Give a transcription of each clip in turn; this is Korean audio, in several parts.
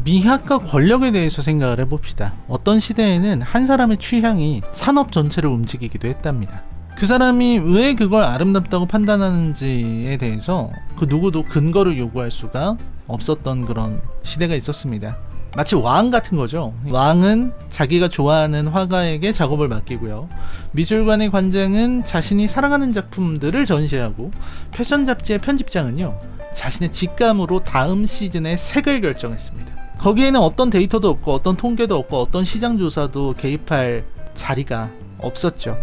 미학과 권력에 대해서 생각을 해봅시다. 어떤 시대에는 한 사람의 취향이 산업 전체를 움직이기도 했답니다. 그 사람이 왜 그걸 아름답다고 판단하는지에 대해서 그 누구도 근거를 요구할 수가 없었던 그런 시대가 있었습니다. 마치 왕 같은 거죠. 왕은 자기가 좋아하는 화가에게 작업을 맡기고요. 미술관의 관장은 자신이 사랑하는 작품들을 전시하고, 패션 잡지의 편집장은요, 자신의 직감으로 다음 시즌의 색을 결정했습니다. 거기에는 어떤 데이터도 없고 어떤 통계도 없고 어떤 시장 조사도 개입할 자리가 없었죠.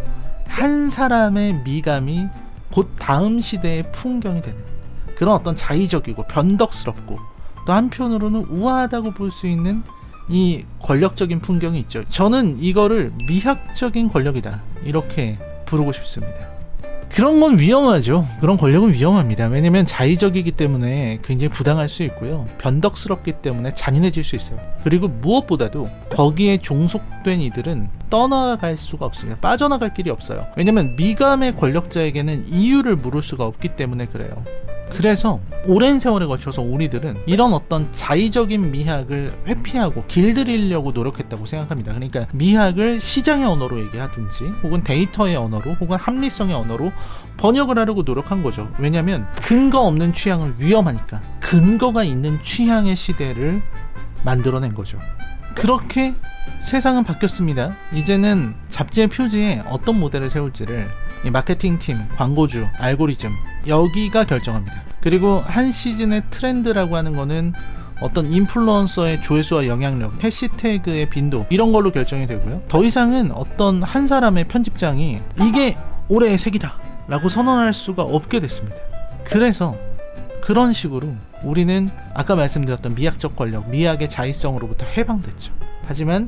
한 사람의 미감이 곧 다음 시대의 풍경이 되는 그런 어떤 자의적이고 변덕스럽고 또 한편으로는 우아하다고 볼 수 있는 이 권력적인 풍경이 있죠. 저는 이거를 미학적인 권력이다 이렇게 부르고 싶습니다. 그런 건 위험하죠. 그런 권력은 위험합니다. 왜냐면 자의적이기 때문에 굉장히 부당할 수 있고요. 변덕스럽기 때문에 잔인해질 수 있어요. 그리고 무엇보다도 거기에 종속된 이들은 떠나갈 수가 없습니다. 빠져나갈 길이 없어요. 왜냐면 미감의 권력자에게는 이유를 물을 수가 없기 때문에 그래요. 그래서 오랜 세월에 걸쳐서 우리들은 이런 어떤 자의적인 미학을 회피하고 길들이려고 노력했다고 생각합니다. 그러니까 미학을 시장의 언어로 얘기하든지 혹은 데이터의 언어로 혹은 합리성의 언어로 번역을 하려고 노력한 거죠. 왜냐하면 근거 없는 취향은 위험하니까 근거가 있는 취향의 시대를 만들어낸 거죠. 그렇게 세상은 바뀌었습니다. 이제는 잡지의 표지에 어떤 모델을 세울지를 이 마케팅팀, 광고주, 알고리즘 여기가 결정합니다. 그리고 한 시즌의 트렌드라고 하는 거는 어떤 인플루언서의 조회수와 영향력, 해시태그의 빈도 이런 걸로 결정이 되고요. 더 이상은 어떤 한 사람의 편집장이 이게 올해의 색이다 라고 선언할 수가 없게 됐습니다. 그래서 그런 식으로 우리는 아까 말씀드렸던 미학적 권력, 미학의 자의성으로부터 해방됐죠. 하지만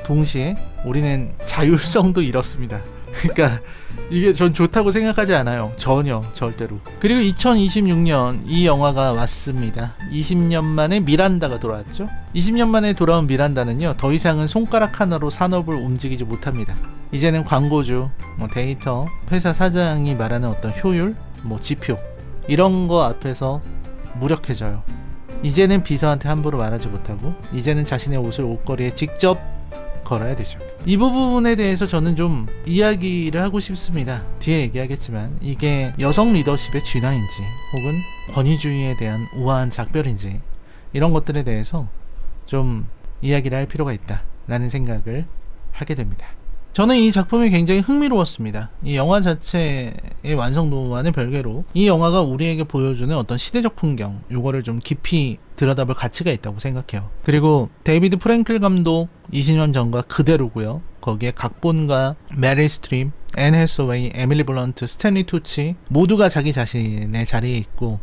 동시에 우리는 자율성도 잃었습니다. 그러니까 이게 전 좋다고 생각하지 않아요. 전혀, 절대로. 그리고 2026년 이 영화가 왔습니다. 20년 만에 미란다가 돌아왔죠. 20년 만에 돌아온 미란다는요, 더 이상은 손가락 하나로 산업을 움직이지 못합니다. 이제는 광고주, 데이터, 회사 사장이 말하는 어떤 효율, 지표 이런 거 앞에서 무력해져요. 이제는 비서한테 함부로 말하지 못하고 이제는 자신의 옷을 옷걸이에 직접 걸어야 되죠. 이 부분에 대해서 저는 좀 이야기를 하고 싶습니다. 뒤에 얘기하겠지만 이게 여성 리더십의 진화인지 혹은 권위주의에 대한 우아한 작별인지 이런 것들에 대해서 좀 이야기를 할 필요가 있다라는 생각을 하게 됩니다. 저는 이 작품이 굉장히 흥미로웠습니다. 이 영화 자체의 완성도와는 별개로 이 영화가 우리에게 보여주는 어떤 시대적 풍경 요거를 좀 깊이 들여다볼 가치가 있다고 생각해요. 그리고 데이비드 프랭클 감독 20년 전과 그대로고요. 거기에 각본가 메릴 스트립, 앤 해서웨이, 에밀리 블런트, 스탠리 투치 모두가 자기 자신의 자리에 있고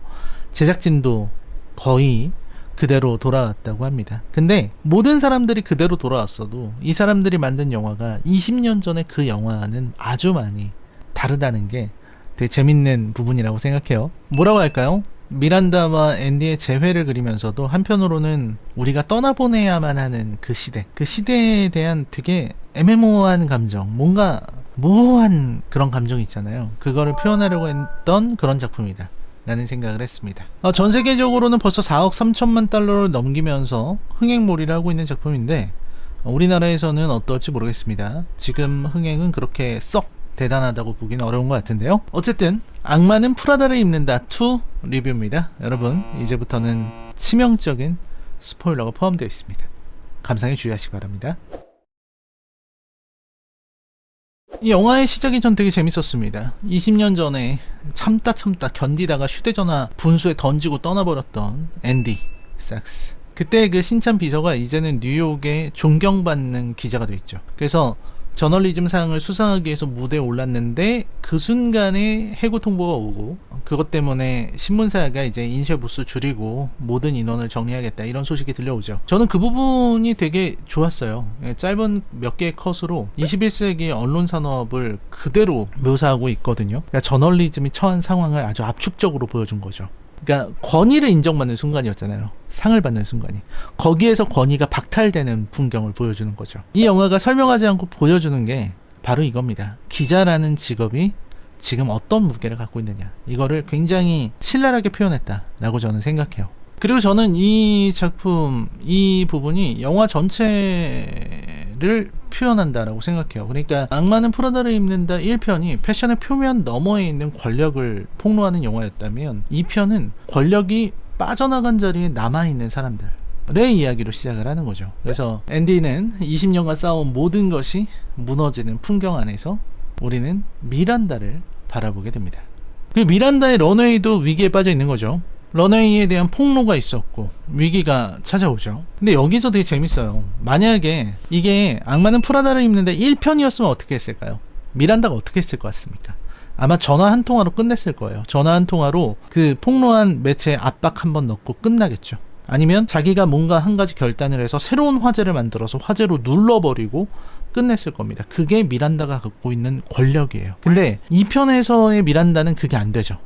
제작진도 거의 그대로 돌아왔다고 합니다. 근데 모든 사람들이 그대로 돌아왔어도 이 사람들이 만든 영화가 20년 전에 그 영화는 아주 많이 다르다는 게 되게 재밌는 부분이라고 생각해요. 뭐라고 할까요? 미란다와 앤디의 재회를 그리면서도 한편으로는 우리가 떠나보내야만 하는 그 시대에 대한 되게 애매모호한 감정, 뭔가 모호한 그런 감정이 있잖아요. 그거를 표현하려고 했던 그런 작품이다 라는 생각을 했습니다. 전 세계적으로는 벌써 4억 3천만 달러를 넘기면서 흥행몰이를 하고 있는 작품인데 우리나라에서는 어떨지 모르겠습니다. 지금 흥행은 그렇게 썩 대단하다고 보기는 어려운 것 같은데요. 어쨌든 악마는 프라다를 입는다 2 리뷰입니다. 여러분 이제부터는 치명적인 스포일러가 포함되어 있습니다. 감상에 주의하시기 바랍니다. 이 영화의 시작이 전 되게 재밌었습니다. 20년 전에 참다 견디다가 휴대전화 분수에 던지고 떠나버렸던 앤디 삭스. 그때 그 신참 비서가 이제는 뉴욕의 존경받는 기자가 돼 있죠. 그래서 저널리즘상을 수상하기 위해서 무대에 올랐는데 그 순간에 해고 통보가 오고 그것 때문에 신문사가 이제 인쇄 부수 줄이고 모든 인원을 정리하겠다 이런 소식이 들려오죠. 저는 그 부분이 되게 좋았어요. 짧은 몇 개의 컷으로 21세기 언론 산업을 그대로 묘사하고 있거든요. 그러니까 저널리즘이 처한 상황을 아주 압축적으로 보여준 거죠. 그러니까 권위를 인정받는 순간이었잖아요. 상을 받는 순간이. 거기에서 권위가 박탈되는 풍경을 보여주는 거죠. 이 영화가 설명하지 않고 보여주는 게 바로 이겁니다. 기자라는 직업이 지금 어떤 무게를 갖고 있느냐 이거를 굉장히 신랄하게 표현했다라고 저는 생각해요. 그리고 저는 이 작품, 이 부분이 영화 전체를 표현한다라고 생각해요. 그러니까 악마는 프라다를 입는다 1편이 패션의 표면 너머에 있는 권력을 폭로하는 영화였다면 2편은 권력이 빠져나간 자리에 남아있는 사람들의 이야기로 시작을 하는 거죠. 그래서 앤디는 20년간 쌓아온 모든 것이 무너지는 풍경 안에서 우리는 미란다를 바라보게 됩니다. 그리고 미란다의 런웨이도 위기에 빠져 있는 거죠. 런웨이에 대한 폭로가 있었고 위기가 찾아오죠. 근데 여기서 되게 재밌어요. 만약에 이게 악마는 프라다를 입는데 1편이었으면 어떻게 했을까요? 미란다가 어떻게 했을 것 같습니까? 아마 전화 한 통화로 끝냈을 거예요. 전화 한 통화로 그 폭로한 매체에 압박 한번 넣고 끝나겠죠. 아니면 자기가 뭔가 한 가지 결단을 해서 새로운 화제를 만들어서 화제로 눌러버리고 끝냈을 겁니다. 그게 미란다가 갖고 있는 권력이에요. 근데 2편에서의 미란다는 그게 안 되죠.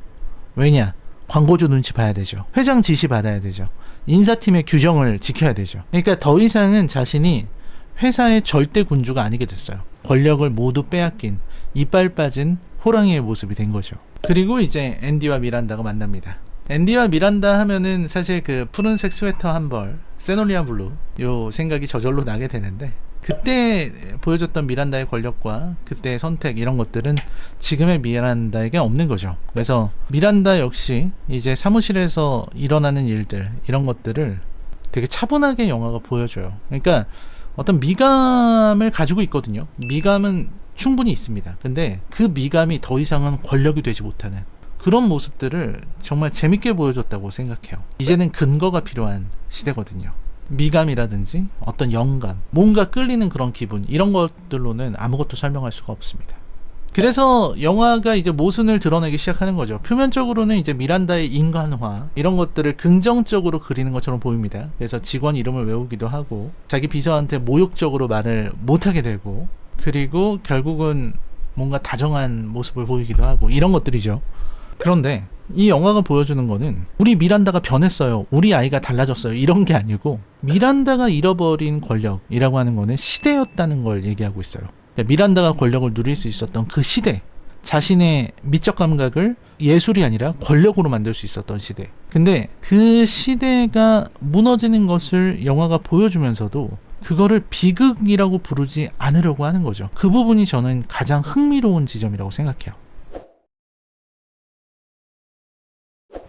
왜냐? 광고주 눈치 봐야 되죠. 회장 지시 받아야 되죠. 인사팀의 규정을 지켜야 되죠. 그러니까 더 이상은 자신이 회사의 절대 군주가 아니게 됐어요. 권력을 모두 빼앗긴 이빨 빠진 호랑이의 모습이 된 거죠. 그리고 이제 앤디와 미란다가 만납니다. 앤디와 미란다 하면은 사실 그 푸른색 스웨터 한 벌, 세놀리안 블루 요 생각이 저절로 나게 되는데 그때 보여줬던 미란다의 권력과 그때의 선택 이런 것들은 지금의 미란다에게 없는 거죠. 그래서 미란다 역시 이제 사무실에서 일어나는 일들 이런 것들을 되게 차분하게 영화가 보여줘요. 그러니까 어떤 미감을 가지고 있거든요. 미감은 충분히 있습니다. 근데 그 미감이 더 이상은 권력이 되지 못하는 그런 모습들을 정말 재밌게 보여줬다고 생각해요. 이제는 근거가 필요한 시대거든요. 미감이라든지 어떤 영감, 뭔가 끌리는 그런 기분 이런 것들로는 아무것도 설명할 수가 없습니다. 그래서 영화가 이제 모순을 드러내기 시작하는 거죠. 표면적으로는 이제 미란다의 인간화 이런 것들을 긍정적으로 그리는 것처럼 보입니다. 그래서 직원 이름을 외우기도 하고 자기 비서한테 모욕적으로 말을 못하게 되고 그리고 결국은 뭔가 다정한 모습을 보이기도 하고 이런 것들이죠. 그런데 이 영화가 보여주는 거는 우리 미란다가 변했어요, 우리 아이가 달라졌어요 이런 게 아니고 미란다가 잃어버린 권력이라고 하는 거는 시대였다는 걸 얘기하고 있어요. 미란다가 권력을 누릴 수 있었던 그 시대, 자신의 미적 감각을 예술이 아니라 권력으로 만들 수 있었던 시대. 근데 그 시대가 무너지는 것을 영화가 보여주면서도 그거를 비극이라고 부르지 않으려고 하는 거죠. 그 부분이 저는 가장 흥미로운 지점이라고 생각해요.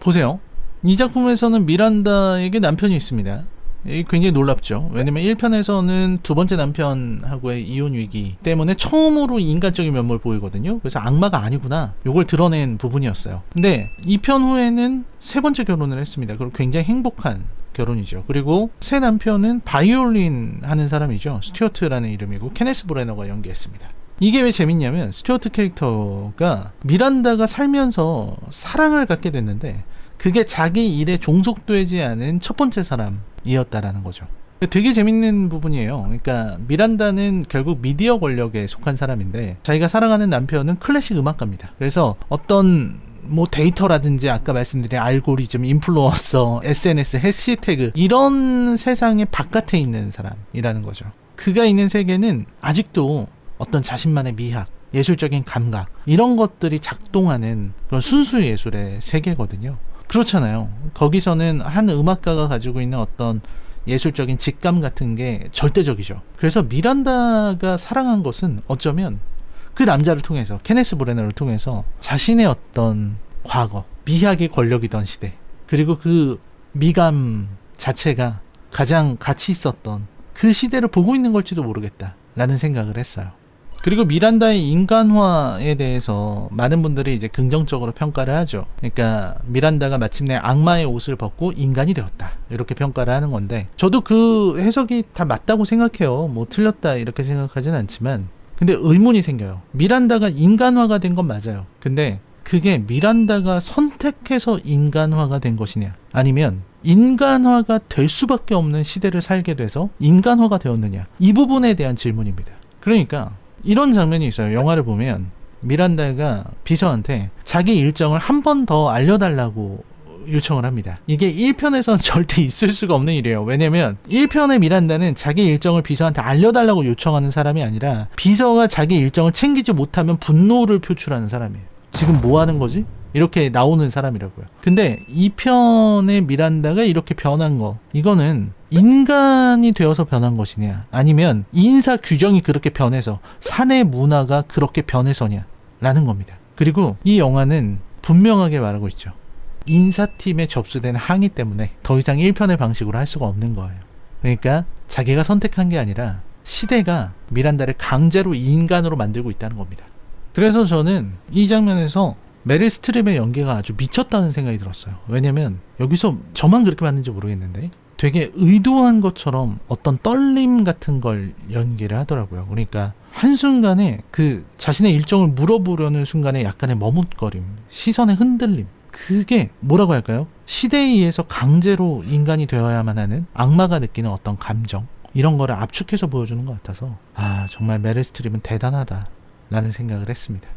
보세요. 이 작품에서는 미란다에게 남편이 있습니다. 굉장히 놀랍죠. 왜냐면 1편에서는 두 번째 남편하고의 이혼 위기 때문에 처음으로 인간적인 면모를 보이거든요. 그래서 악마가 아니구나 요걸 드러낸 부분이었어요. 근데 2편 후에는 세 번째 결혼을 했습니다. 그리고 굉장히 행복한 결혼이죠. 그리고 새 남편은 바이올린 하는 사람이죠. 스튜어트라는 이름이고 케네스 브래너가 연기했습니다. 이게 왜 재밌냐면 스튜어트 캐릭터가 미란다가 살면서 사랑을 갖게 됐는데 그게 자기 일에 종속되지 않은 첫 번째 사람이었다라는 거죠. 되게 재밌는 부분이에요. 그러니까 미란다는 결국 미디어 권력에 속한 사람인데 자기가 사랑하는 남편은 클래식 음악가입니다. 그래서 어떤 뭐 데이터라든지 아까 말씀드린 알고리즘, 인플루언서, SNS, 해시태그 이런 세상의 바깥에 있는 사람이라는 거죠. 그가 있는 세계는 아직도 어떤 자신만의 미학, 예술적인 감각 이런 것들이 작동하는 그런 순수 예술의 세계거든요. 그렇잖아요. 거기서는 한 음악가가 가지고 있는 어떤 예술적인 직감 같은 게 절대적이죠. 그래서 미란다가 사랑한 것은 어쩌면 그 남자를 통해서, 케네스 브래너를 통해서 자신의 어떤 과거, 미학의 권력이던 시대, 그리고 그 미감 자체가 가장 가치 있었던 그 시대를 보고 있는 걸지도 모르겠다라는 생각을 했어요. 그리고 미란다의 인간화에 대해서 많은 분들이 이제 긍정적으로 평가를 하죠. 그러니까 미란다가 마침내 악마의 옷을 벗고 인간이 되었다 이렇게 평가를 하는 건데 저도 그 해석이 다 맞다고 생각해요. 뭐 틀렸다 이렇게 생각하진 않지만 근데 의문이 생겨요. 미란다가 인간화가 된 건 맞아요. 근데 그게 미란다가 선택해서 인간화가 된 것이냐 아니면 인간화가 될 수밖에 없는 시대를 살게 돼서 인간화가 되었느냐 이 부분에 대한 질문입니다. 그러니까 이런 장면이 있어요. 영화를 보면 미란다가 비서한테 자기 일정을 한 번 더 알려달라고 요청을 합니다. 이게 1편에서는 절대 있을 수가 없는 일이에요. 왜냐면 1편의 미란다는 자기 일정을 비서한테 알려달라고 요청하는 사람이 아니라 비서가 자기 일정을 챙기지 못하면 분노를 표출하는 사람이에요. 지금 뭐 하는 거지? 이렇게 나오는 사람이라고요. 근데 2편의 미란다가 이렇게 변한 거, 이거는 인간이 되어서 변한 것이냐, 아니면 인사 규정이 그렇게 변해서 사내 문화가 그렇게 변해서냐 라는 겁니다. 그리고 이 영화는 분명하게 말하고 있죠. 인사팀에 접수된 항의 때문에 더 이상 1편의 방식으로 할 수가 없는 거예요. 그러니까 자기가 선택한 게 아니라 시대가 미란다를 강제로 인간으로 만들고 있다는 겁니다. 그래서 저는 이 장면에서 메릴 스트립의 연기가 아주 미쳤다는 생각이 들었어요. 왜냐면 여기서 저만 그렇게 봤는지 모르겠는데 되게 의도한 것처럼 어떤 떨림 같은 걸 연기를 하더라고요. 그러니까 한순간에 그 자신의 일정을 물어보려는 순간에 약간의 머뭇거림, 시선의 흔들림, 그게 뭐라고 할까요? 시대에 의해서 강제로 인간이 되어야만 하는 악마가 느끼는 어떤 감정, 이런 거를 압축해서 보여주는 것 같아서 아, 정말 메릴 스트립은 대단하다 라는 생각을 했습니다.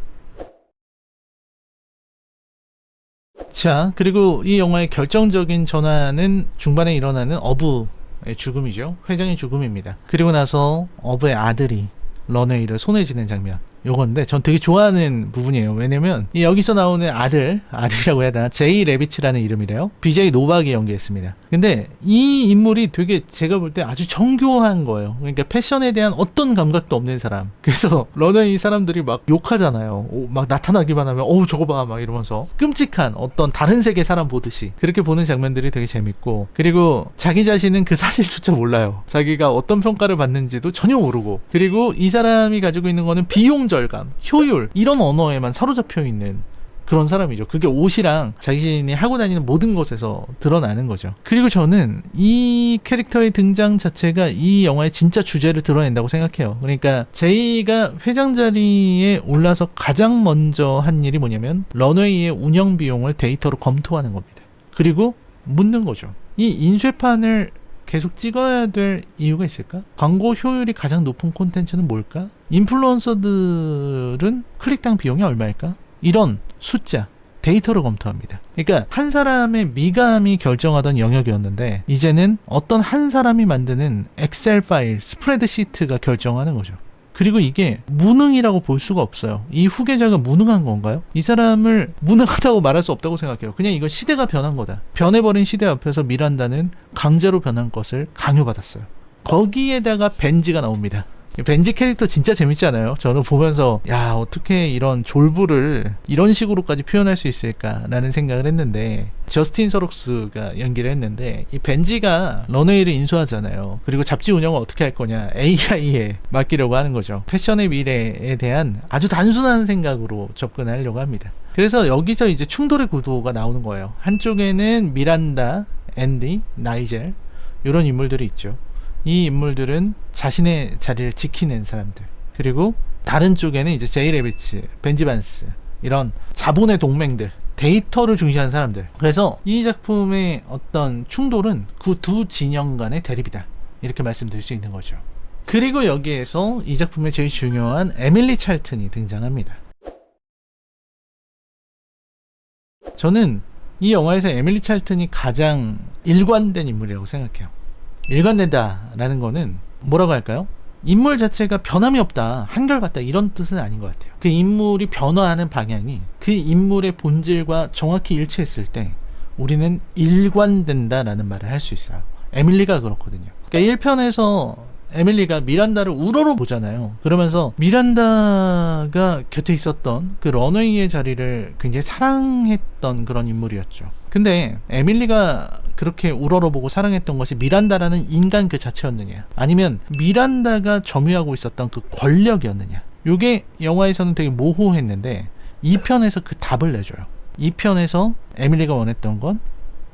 자, 그리고 이 영화의 결정적인 전환은 중반에 일어나는 어부의 죽음이죠. 회장의 죽음입니다. 그리고 나서 어부의 아들이 런웨이를 손에 쥐는 장면, 요건데 전 되게 좋아하는 부분이에요. 왜냐면 이 여기서 나오는 아들이라고 해야 되나, 제이 레비치라는 이름이래요. BJ 노박이 연기했습니다. 근데 이 인물이 되게 제가 볼 때 아주 정교한 거예요. 그러니까 패션에 대한 어떤 감각도 없는 사람. 그래서 런웨이 사람들이 막 욕하잖아요. 막 나타나기만 하면 어우 저거 봐 막 이러면서 끔찍한 어떤 다른 세계 사람 보듯이 그렇게 보는 장면들이 되게 재밌고, 그리고 자기 자신은 그 사실조차 몰라요. 자기가 어떤 평가를 받는지도 전혀 모르고, 그리고 이 사람이 가지고 있는 거는 비용 절감, 효율, 이런 언어에만 사로잡혀 있는 그런 사람이죠. 그게 옷이랑 자신이 하고 다니는 모든 것에서 드러나는 거죠. 그리고 저는 이 캐릭터의 등장 자체가 이 영화의 진짜 주제를 드러낸다고 생각해요. 그러니까 제이가 회장 자리에 올라서 가장 먼저 한 일이 뭐냐면 런웨이의 운영 비용을 데이터로 검토하는 겁니다. 그리고 묻는 거죠. 이 인쇄판을 계속 찍어야 될 이유가 있을까? 광고 효율이 가장 높은 콘텐츠는 뭘까? 인플루언서들은 클릭당 비용이 얼마일까? 이런 숫자, 데이터를 검토합니다. 그러니까 한 사람의 미감이 결정하던 영역이었는데 이제는 어떤 한 사람이 만드는 엑셀 파일, 스프레드시트가 결정하는 거죠. 그리고 이게 무능이라고 볼 수가 없어요. 이 후계자가 무능한 건가요? 이 사람을 무능하다고 말할 수 없다고 생각해요. 그냥 이건 시대가 변한 거다. 변해버린 시대 앞에서 미란다는 강제로 변한 것을 강요받았어요. 거기에다가 벤지가 나옵니다. 벤지 캐릭터 진짜 재밌잖아요. 저는 보면서 야, 어떻게 이런 졸부를 이런 식으로까지 표현할 수 있을까라는 생각을 했는데, 저스틴 서록스가 연기를 했는데 이 벤지가 런웨이를 인수하잖아요. 그리고 잡지 운영을 어떻게 할 거냐, AI에 맡기려고 하는 거죠. 패션의 미래에 대한 아주 단순한 생각으로 접근하려고 합니다. 그래서 여기서 이제 충돌의 구도가 나오는 거예요. 한쪽에는 미란다, 앤디, 나이젤, 이런 인물들이 있죠. 이 인물들은 자신의 자리를 지키는 사람들, 그리고 다른 쪽에는 이제 제이 레비치, 벤지 반스, 이런 자본의 동맹들, 데이터를 중시하는 사람들. 그래서 이 작품의 어떤 충돌은 그 두 진영 간의 대립이다, 이렇게 말씀드릴 수 있는 거죠. 그리고 여기에서 이 작품의 제일 중요한 에밀리 찰튼이 등장합니다. 저는 이 영화에서 에밀리 찰튼이 가장 일관된 인물이라고 생각해요. 일관된다라는 거는 뭐라고 할까요? 인물 자체가 변함이 없다, 한결같다, 이런 뜻은 아닌 것 같아요. 그 인물이 변화하는 방향이 그 인물의 본질과 정확히 일치했을 때 우리는 일관된다라는 말을 할 수 있어요. 에밀리가 그렇거든요. 그러니까 1편에서 에밀리가 미란다를 우러러 보잖아요. 그러면서 미란다가 곁에 있었던 그 런웨이의 자리를 굉장히 사랑했던 그런 인물이었죠. 근데 에밀리가 그렇게 우러러보고 사랑했던 것이 미란다라는 인간 그 자체였느냐, 아니면 미란다가 점유하고 있었던 그 권력이었느냐, 요게 영화에서는 되게 모호했는데 2편에서 그 답을 내줘요. 2편에서 에밀리가 원했던 건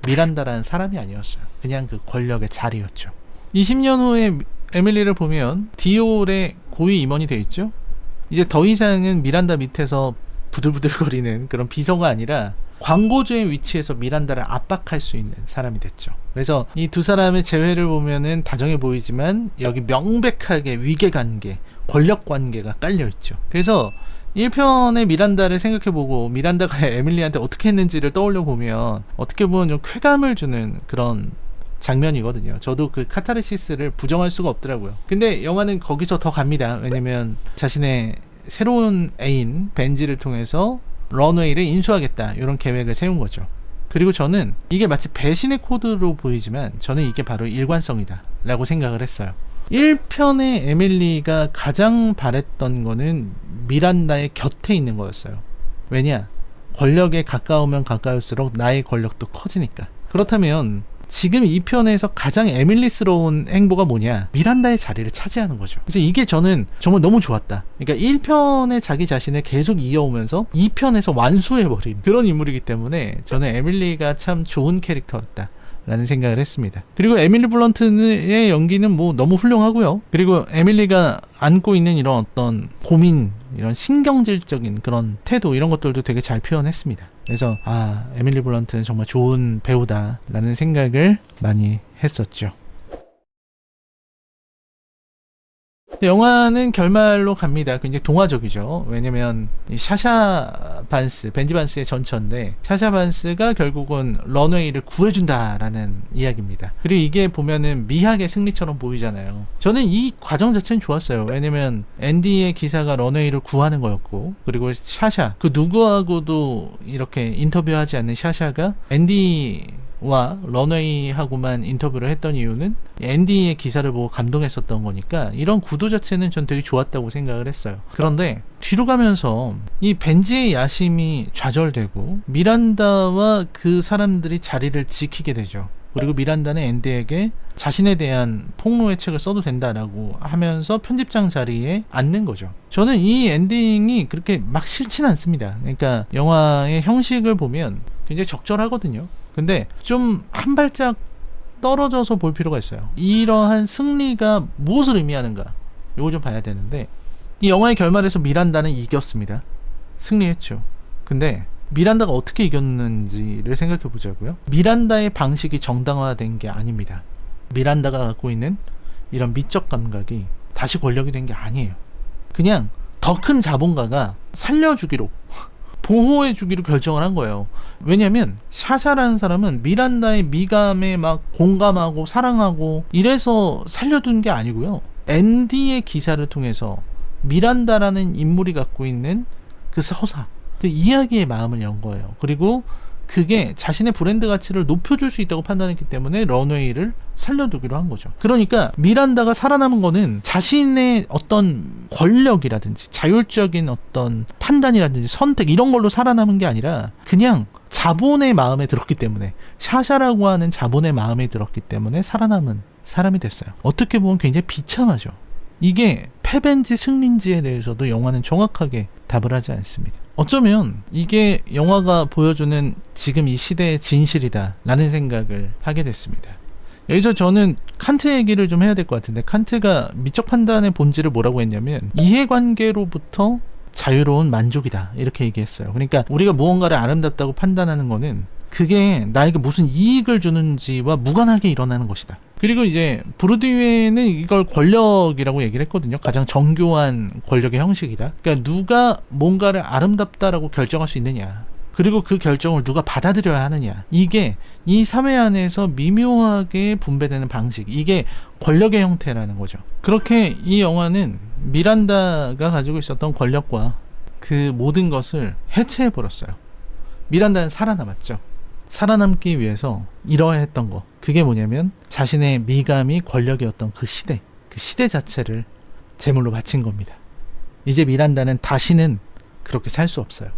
미란다라는 사람이 아니었어요. 그냥 그 권력의 자리였죠. 20년 후에 에밀리를 보면 디올의 고위 임원이 돼 있죠. 이제 더 이상은 미란다 밑에서 부들부들거리는 그런 비서가 아니라 광고주의 위치에서 미란다를 압박할 수 있는 사람이 됐죠. 그래서 이 두 사람의 재회를 보면은 다정해 보이지만 여기 명백하게 위계관계, 권력관계가 깔려있죠. 그래서 1편의 미란다를 생각해보고 미란다가 에밀리한테 어떻게 했는지를 떠올려보면 어떻게 보면 좀 쾌감을 주는 그런 장면이거든요. 저도 그 카타르시스를 부정할 수가 없더라고요. 근데 영화는 거기서 더 갑니다. 왜냐면 자신의 새로운 애인 벤지를 통해서 런웨이를 인수하겠다 이런 계획을 세운 거죠. 그리고 저는 이게 마치 배신의 코드로 보이지만 저는 이게 바로 일관성이다 라고 생각을 했어요. 1편의 에밀리가 가장 바랬던 거는 미란다의 곁에 있는 거였어요. 왜냐? 권력에 가까우면 가까울수록 나의 권력도 커지니까. 그렇다면 지금 2편에서 가장 에밀리스러운 행보가 뭐냐? 미란다의 자리를 차지하는 거죠. 그래서 이게 저는 정말 너무 좋았다. 그러니까 1편의 자기 자신을 계속 이어오면서 2편에서 완수해버린 그런 인물이기 때문에 저는 에밀리가 참 좋은 캐릭터였다 라는 생각을 했습니다. 그리고 에밀리 블런트의 연기는 뭐 너무 훌륭하고요. 그리고 에밀리가 안고 있는 이런 어떤 고민, 이런 신경질적인 그런 태도, 이런 것들도 되게 잘 표현했습니다. 그래서 에밀리 블런트는 정말 좋은 배우다 라는 생각을 많이 했었죠. 영화는 결말로 갑니다. 굉장히 동화적이죠. 왜냐면 이 샤샤 반스, 벤지 반스의 전처인데 샤샤 반스가 결국은 런웨이를 구해준다라는 이야기입니다. 그리고 이게 보면은 미학의 승리처럼 보이잖아요. 저는 이 과정 자체는 좋았어요. 왜냐면 앤디의 기사가 런웨이를 구하는 거였고, 그리고 샤샤, 그 누구하고도 이렇게 인터뷰하지 않는 샤샤가 앤디와 런웨이하고만 인터뷰를 했던 이유는 앤디의 기사를 보고 감동했었던 거니까 이런 구도 자체는 전 되게 좋았다고 생각을 했어요. 그런데 뒤로 가면서 이 벤지의 야심이 좌절되고 미란다와 그 사람들이 자리를 지키게 되죠. 그리고 미란다는 앤디에게 자신에 대한 폭로의 책을 써도 된다라고 하면서 편집장 자리에 앉는 거죠. 저는 이 엔딩이 그렇게 막 싫진 않습니다. 그러니까 영화의 형식을 보면 굉장히 적절하거든요. 근데 좀 한 발짝 떨어져서 볼 필요가 있어요. 이러한 승리가 무엇을 의미하는가, 요거 좀 봐야 되는데, 이 영화의 결말에서 미란다는 이겼습니다. 승리했죠. 근데 미란다가 어떻게 이겼는지를 생각해 보자고요. 미란다의 방식이 정당화된 게 아닙니다. 미란다가 갖고 있는 이런 미적 감각이 다시 권력이 된 게 아니에요. 그냥 더 큰 자본가가 살려주기로, 보호해주기로 결정을 한 거예요. 왜냐면 샤샤라는 사람은 미란다의 미감에 막 공감하고 사랑하고 이래서 살려둔 게 아니고요. 앤디의 기사를 통해서 미란다라는 인물이 갖고 있는 그 서사, 그 이야기의 마음을 연 거예요. 그리고 그게 자신의 브랜드 가치를 높여줄 수 있다고 판단했기 때문에 런웨이를 살려두기로 한 거죠. 그러니까 미란다가 살아남은 거는 자신의 어떤 권력이라든지 자율적인 어떤 판단이라든지 선택, 이런 걸로 살아남은 게 아니라 그냥 자본의 마음에 들었기 때문에, 샤샤라고 하는 자본의 마음에 들었기 때문에 살아남은 사람이 됐어요. 어떻게 보면 굉장히 비참하죠. 이게 패배인지 승리인지에 대해서도 영화는 정확하게 답을 하지 않습니다. 어쩌면 이게 영화가 보여주는 지금 이 시대의 진실이다 라는 생각을 하게 됐습니다. 여기서 저는 칸트 얘기를 좀 해야 될 것 같은데, 칸트가 미적 판단의 본질을 뭐라고 했냐면 이해관계로부터 자유로운 만족이다 이렇게 얘기했어요. 그러니까 우리가 무언가를 아름답다고 판단하는 거는 그게 나에게 무슨 이익을 주는지와 무관하게 일어나는 것이다. 그리고 이제 브로드웨이는 이걸 권력이라고 얘기를 했거든요. 가장 정교한 권력의 형식이다. 그러니까 누가 뭔가를 아름답다라고 결정할 수 있느냐, 그리고 그 결정을 누가 받아들여야 하느냐, 이게 이 사회 안에서 미묘하게 분배되는 방식, 이게 권력의 형태라는 거죠. 그렇게 이 영화는 미란다가 가지고 있었던 권력과 그 모든 것을 해체해버렸어요. 미란다는 살아남았죠. 살아남기 위해서 이러했던 거, 그게 뭐냐면 자신의 미감이 권력이었던 그 시대 자체를 제물로 바친 겁니다. 이제 미란다는 다시는 그렇게 살 수 없어요.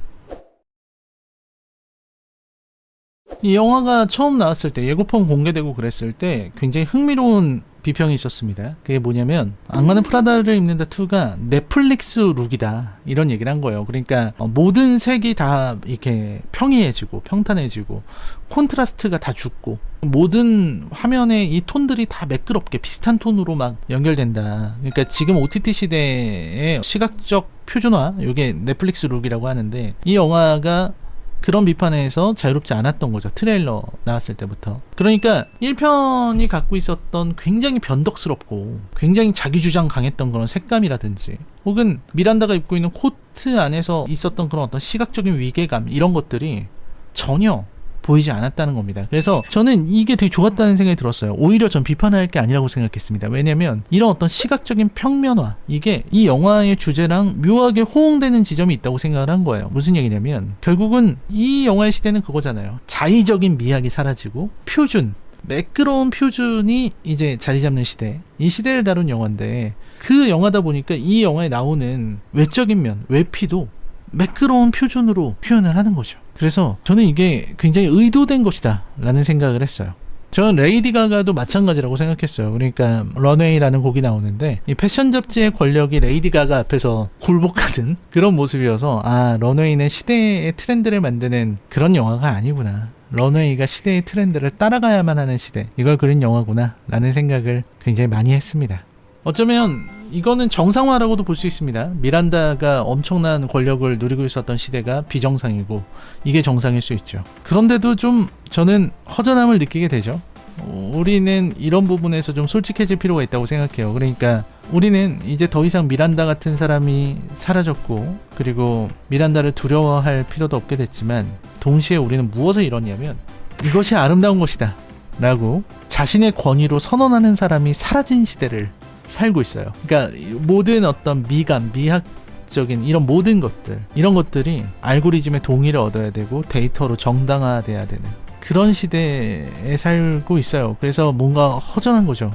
이 영화가 처음 나왔을 때, 예고편 공개되고 그랬을 때 굉장히 흥미로운 비평이 있었습니다. 그게 뭐냐면 악마는 프라다를 입는다 2가 넷플릭스 룩이다 이런 얘기를 한 거예요. 그러니까 모든 색이 다 이렇게 평이해지고 평탄해지고 콘트라스트가 다 죽고 모든 화면에 이 톤들이 다 매끄럽게 비슷한 톤으로 막 연결된다. 그러니까 지금 OTT 시대의 시각적 표준화, 이게 넷플릭스 룩이라고 하는데, 이 영화가 그런 비판에서 자유롭지 않았던 거죠. 트레일러 나왔을 때부터. 그러니까 1편이 갖고 있었던 굉장히 변덕스럽고 굉장히 자기주장 강했던 그런 색감이라든지, 혹은 미란다가 입고 있는 코트 안에서 있었던 그런 어떤 시각적인 위계감, 이런 것들이 전혀 보이지 않았다는 겁니다. 그래서 저는 이게 되게 좋았다는 생각이 들었어요. 오히려 전 비판할 게 아니라고 생각했습니다. 왜냐면 이런 어떤 시각적인 평면화, 이게 이 영화의 주제랑 묘하게 호응되는 지점이 있다고 생각을 한 거예요. 무슨 얘기냐면 결국은 이 영화의 시대는 그거잖아요. 자의적인 미학이 사라지고 표준, 매끄러운 표준이 이제 자리 잡는 시대, 이 시대를 다룬 영화인데, 그 영화다 보니까 이 영화에 나오는 외적인 면, 외피도 매끄러운 표준으로 표현을 하는 거죠. 그래서 저는 이게 굉장히 의도된 것이다 라는 생각을 했어요. 저는 레이디 가가도 마찬가지라고 생각했어요. 그러니까 런웨이라는 곡이 나오는데 이 패션 잡지의 권력이 레이디 가가 앞에서 굴복하는 그런 모습이어서, 아, 런웨이는 시대의 트렌드를 만드는 그런 영화가 아니구나, 런웨이가 시대의 트렌드를 따라가야만 하는 시대, 이걸 그린 영화구나 라는 생각을 굉장히 많이 했습니다. 어쩌면 이거는 정상화라고도 볼 수 있습니다. 미란다가 엄청난 권력을 누리고 있었던 시대가 비정상이고 이게 정상일 수 있죠. 그런데도 좀 저는 허전함을 느끼게 되죠. 우리는 이런 부분에서 좀 솔직해질 필요가 있다고 생각해요. 그러니까 우리는 이제 더 이상 미란다 같은 사람이 사라졌고, 그리고 미란다를 두려워할 필요도 없게 됐지만, 동시에 우리는 무엇을 이뤘냐면 이것이 아름다운 것이다 라고 자신의 권위로 선언하는 사람이 사라진 시대를 살고 있어요. 그러니까 모든 어떤 미감, 미학적인 이런 모든 것들, 이런 것들이 알고리즘의 동의를 얻어야 되고 데이터로 정당화돼야 되는 그런 시대에 살고 있어요. 그래서 뭔가 허전한 거죠.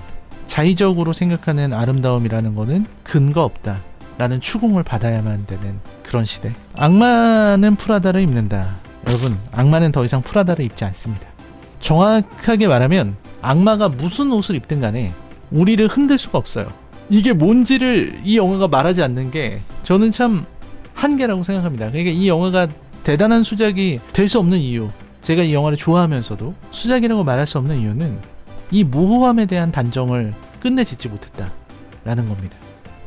자의적으로 생각하는 아름다움이라는 거는 근거 없다 라는 추궁을 받아야만 되는 그런 시대. 악마는 프라다를 입는다. 여러분, 악마는 더 이상 프라다를 입지 않습니다. 정확하게 말하면 악마가 무슨 옷을 입든 간에 우리를 흔들 수가 없어요. 이게 뭔지를 이 영화가 말하지 않는 게 저는 참 한계라고 생각합니다. 그러니까 이 영화가 대단한 수작이 될 수 없는 이유, 제가 이 영화를 좋아하면서도 수작이라고 말할 수 없는 이유는 이 모호함에 대한 단정을 끝내 짓지 못했다라는 겁니다.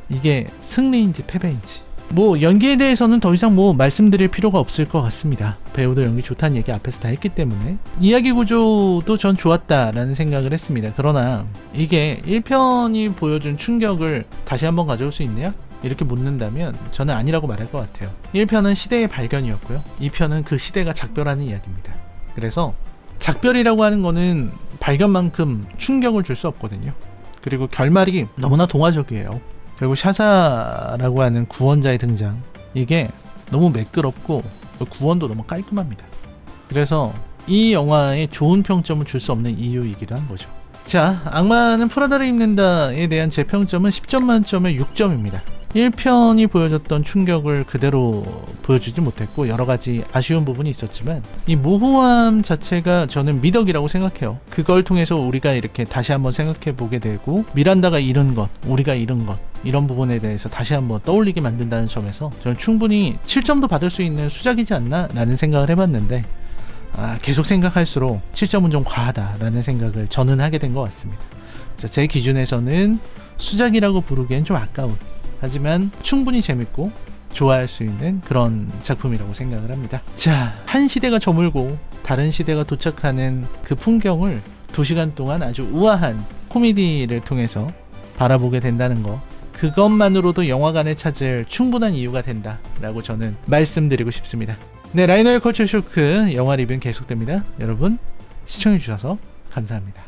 이게 승리인지 패배인지. 뭐 연기에 대해서는 더 이상 뭐 말씀드릴 필요가 없을 것 같습니다. 배우들 연기 좋다는 얘기 앞에서 다 했기 때문에. 이야기 구조도 전 좋았다라는 생각을 했습니다. 그러나 이게 1편이 보여준 충격을 다시 한번 가져올 수 있느냐? 이렇게 묻는다면 저는 아니라고 말할 것 같아요. 1편은 시대의 발견이었고요, 2편은 그 시대가 작별하는 이야기입니다. 그래서 작별이라고 하는 거는 발견만큼 충격을 줄 수 없거든요. 그리고 결말이 너무나 동화적이에요. 그리고 샤사라고 하는 구원자의 등장, 이게 너무 매끄럽고 구원도 너무 깔끔합니다. 그래서 이 영화에 좋은 평점을 줄 수 없는 이유이기도 한 거죠. 자, 악마는 프라다를 입는다에 대한 제 평점은 10점 만점에 6점입니다. 1편이 보여줬던 충격을 그대로 보여주지 못했고 여러 가지 아쉬운 부분이 있었지만 이 모호함 자체가 저는 미덕이라고 생각해요. 그걸 통해서 우리가 이렇게 다시 한번 생각해 보게 되고, 미란다가 잃은 것, 우리가 잃은 것, 이런 부분에 대해서 다시 한번 떠올리게 만든다는 점에서 저는 충분히 7점도 받을 수 있는 수작이지 않나 라는 생각을 해봤는데, 계속 생각할수록 7점은 좀 과하다라는 생각을 저는 하게 된 것 같습니다. 제 기준에서는 수작이라고 부르기엔 좀 아까운, 하지만 충분히 재밌고 좋아할 수 있는 그런 작품이라고 생각을 합니다. 자, 한 시대가 저물고 다른 시대가 도착하는 그 풍경을 2시간 동안 아주 우아한 코미디를 통해서 바라보게 된다는 거, 그것만으로도 영화관을 찾을 충분한 이유가 된다라고 저는 말씀드리고 싶습니다. 네, 라이너의 컬처 쇼크 영화 리뷰는 계속됩니다. 여러분 시청해주셔서 감사합니다.